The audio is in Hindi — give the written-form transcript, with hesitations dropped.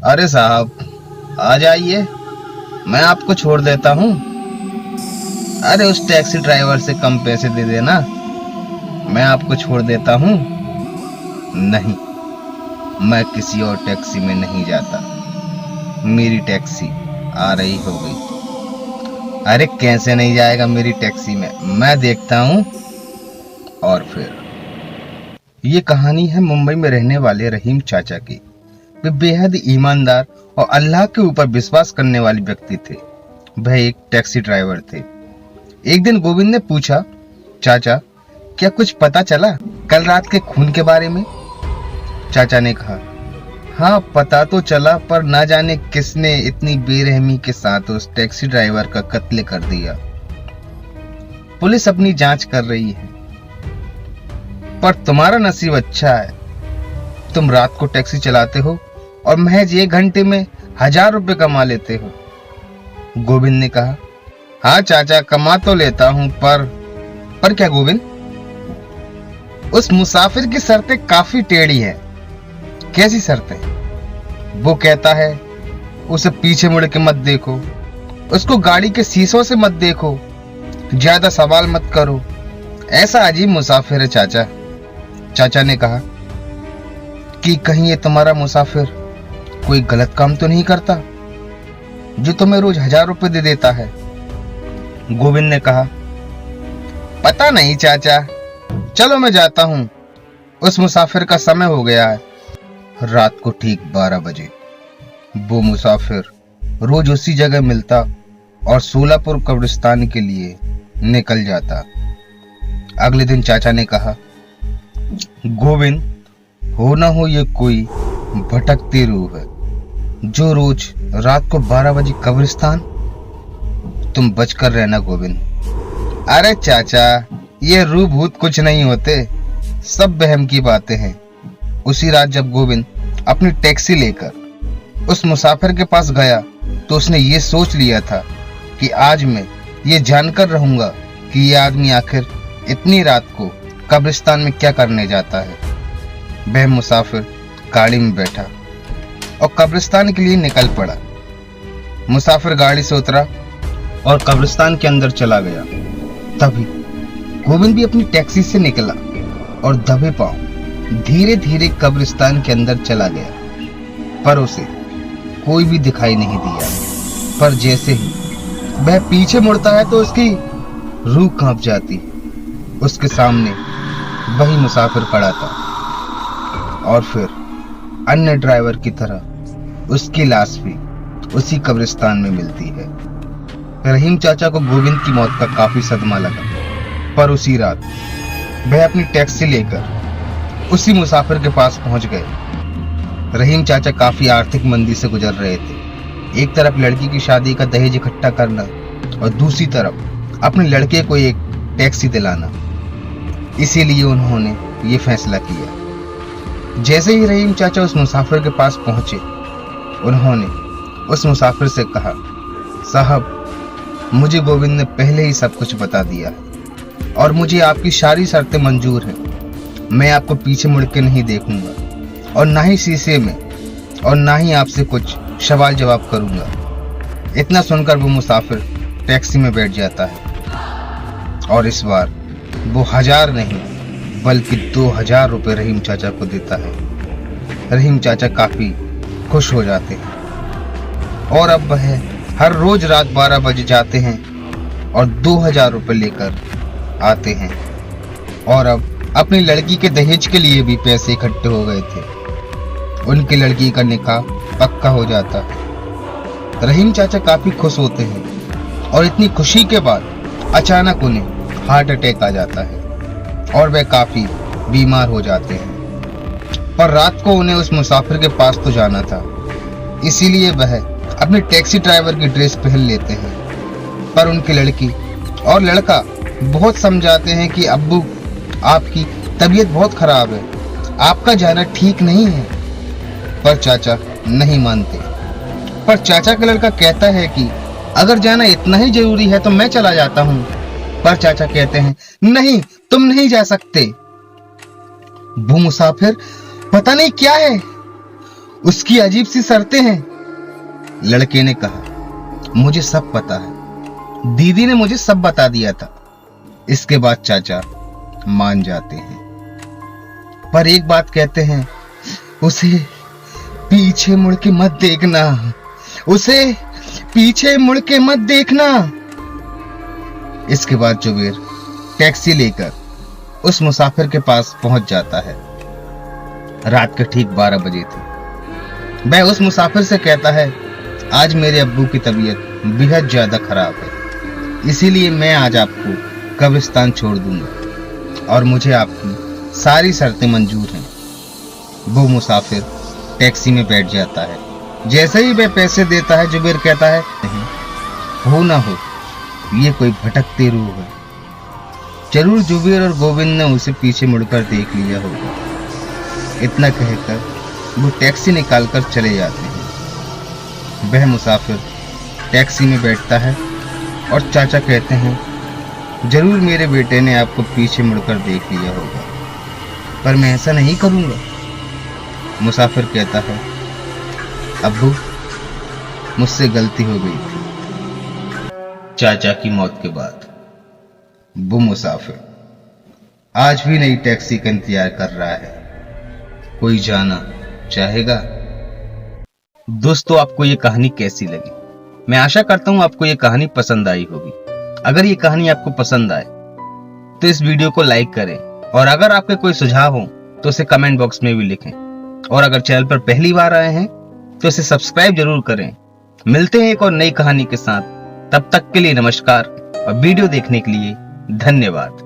अरे साहब, आ जाइए, मैं आपको छोड़ देता हूँ। अरे उस टैक्सी ड्राइवर से कम पैसे दे देना, मैं आपको छोड़ देता हूँ। नहीं, मैं किसी और टैक्सी में नहीं जाता, मेरी टैक्सी आ रही होगी। अरे कैसे नहीं जाएगा मेरी टैक्सी में, मैं देखता हूँ। और फिर ये कहानी है मुंबई में रहने वाले रहीम चाचा की। वे बेहद ईमानदार और अल्लाह के ऊपर विश्वास करने वाले व्यक्ति थे। वह एक टैक्सी ड्राइवर थे। एक दिन गोविंद ने पूछा, चाचा क्या कुछ पता चला कल रात के खून के बारे में? चाचा ने कहा, हाँ पता तो चला, पर ना जाने किसने इतनी बेरहमी के साथ उस टैक्सी ड्राइवर का कत्ल कर दिया। पुलिस अपनी जांच कर रही है, पर तुम्हारा नसीब अच्छा है, तुम रात को टैक्सी चलाते हो और महज 1 घंटे में 1000 रुपए कमा लेते हो। गोविंद ने कहा, हाँ चाचा कमा तो लेता हूं, पर क्या गोविंद? उस मुसाफिर की शर्तें काफी टेढ़ी हैं। कैसी शर्तें? वो कहता है उसे पीछे मुड़ के मत देखो, उसको गाड़ी के शीशों से मत देखो, ज्यादा सवाल मत करो। ऐसा अजीब मुसाफिर है चाचा। चाचा ने कहा कि कहीं ये तुम्हारा मुसाफिर कोई गलत काम तो नहीं करता जो तुम्हें रोज 1000 रुपए दे देता है? गोविंद ने कहा, पता नहीं चाचा, चलो मैं जाता हूं, उस मुसाफिर का समय हो गया है। रात को ठीक 12 बजे वो मुसाफिर रोज उसी जगह मिलता और सोलापुर कब्रिस्तान के लिए निकल जाता। अगले दिन चाचा ने कहा, गोविंद, हो ना हो ये कोई भटकती रूह है जो रोज रात को 12 बजे कब्रिस्तान। तुम बचकर रहना गोविंद। अरे चाचा, ये रूह भूत कुछ नहीं होते, सब वहम की बातें हैं। उसी रात जब गोविंद अपनी टैक्सी लेकर उस मुसाफिर के पास गया तो उसने ये सोच लिया था कि आज मैं ये जानकर रहूंगा कि ये आदमी आखिर इतनी रात को कब्रिस्तान में क्या करने जाता है। वह मुसाफिर गाड़ी में बैठा और कब्रिस्तान के लिए निकल पड़ा। मुसाफिर गाड़ी से उतरा और कब्रिस्तान के अंदर चला गया। तभी गोविंद भी अपनी टैक्सी से निकला और दबे पांव धीरे धीरे कब्रिस्तान के अंदर चला गया, पर उसे कोई भी दिखाई नहीं दिया। पर जैसे ही वह पीछे मुड़ता है तो उसकी रूह कांप जाती। उसके सामने वही मुसाफिर खड़ा था और फिर अन्य ड्राइवर की तरह उसकी लाश भी उसी कब्रिस्तान में मिलती है। रहीम चाचा को गोविंद की मौत का काफी सदमा लगा, पर उसी रात वह अपनी टैक्सी लेकर उसी मुसाफिर के पास पहुंच गए। रहीम चाचा काफी आर्थिक मंदी से गुजर रहे थे। एक तरफ लड़की की शादी का दहेज इकट्ठा करना और दूसरी तरफ अपने लड़के को एक टैक्सी दिलाना। इसीलिए उन्होंने ये फैसला किया। जैसे ही रहीम चाचा उस मुसाफिर के पास पहुंचे, उन्होंने उस मुसाफिर से कहा, साहब, मुझे गोविंद ने पहले ही सब कुछ बता दिया है और मुझे आपकी सारी शर्तें मंजूर हैं। मैं आपको पीछे मुड़ के नहीं देखूंगा और ना ही शीशे में, और ना ही आपसे कुछ सवाल जवाब करूंगा। इतना सुनकर वो मुसाफिर टैक्सी में बैठ जाता है और इस बार वो 1000 नहीं बल्कि 2000 रुपए रहीम चाचा को देता है। रहीम चाचा काफी खुश हो जाते हैं और अब वह हर रोज रात 12 बजे जाते हैं और 2000 रुपए लेकर आते हैं। और अब अपनी लड़की के दहेज के लिए भी पैसे इकट्ठे हो गए थे। उनकी लड़की का निकाह पक्का हो जाता है। रहीम चाचा काफी खुश होते हैं और इतनी खुशी के बाद अचानक उन्हें हार्ट अटैक आ जाता है और वह काफी बीमार हो जाते हैं। पर रात को उन्हें उस मुसाफिर के पास तो जाना था, इसीलिए वह अपने टैक्सी ड्राइवर की ड्रेस पहन लेते हैं। पर उनकी लड़की और लड़का बहुत समझाते हैं कि अब्बू, आपकी तबीयत बहुत खराब है, आपका जाना ठीक नहीं है। पर चाचा नहीं मानते। पर चाचा का लड़का कहता है कि अगर जाना इतना ही जरूरी है तो मैं चला जाता हूँ। पर चाचा कहते हैं, नहीं, तुम नहीं जा सकते। वो मुसाफिर पता नहीं क्या है, उसकी अजीब सी शर्तें हैं। लड़के ने कहा, मुझे सब पता है, दीदी ने मुझे सब बता दिया था। इसके बाद चाचा मान जाते हैं, पर एक बात कहते हैं, उसे पीछे मुड़ के मत देखना, उसे पीछे मुड़ के मत देखना। इसके बाद जुबेर टैक्सी लेकर उस मुसाफिर के पास पहुंच जाता है। रात के ठीक 12 बजे थे। वह उस मुसाफिर से कहता है, आज मेरे अब्बू की तबीयत बेहद ज्यादा खराब है, इसीलिए मैं आज आपको कब्रिस्तान छोड़ दूंगा और मुझे आपकी सारी शर्तें मंजूर हैं। वो मुसाफिर टैक्सी में बैठ जाता है। जैसे ही वह पैसे देता है, जुबेर कहता है, नहीं, हो ना हो ये कोई भटकती रूह है। जरूर जुबेर और गोविंद ने उसे पीछे मुड़कर देख लिया होगा। इतना कहकर वो टैक्सी निकालकर चले जाते हैं। वह मुसाफिर टैक्सी में बैठता है और चाचा कहते हैं, जरूर मेरे बेटे ने आपको पीछे मुड़कर देख लिया होगा, पर मैं ऐसा नहीं करूंगा। मुसाफिर कहता है, अब्बू मुझसे गलती हो गई थी। चाचा की मौत के बाद वो मुसाफिर आज भी नई टैक्सी का इंतजार कर रहा है। कोई जाना चाहेगा? दोस्तों, आपको ये कहानी कैसी लगी? मैं आशा करता हूं आपको ये कहानी पसंद आई होगी। अगर ये कहानी आपको पसंद आए तो इस वीडियो को लाइक करें, और अगर आपके कोई सुझाव हो तो उसे कमेंट बॉक्स में भी लिखें। और अगर चैनल पर पहली बार आए हैं तो इसे सब्सक्राइब जरूर करें। मिलते हैं एक और नई कहानी के साथ, तब तक के लिए नमस्कार और वीडियो देखने के लिए धन्यवाद।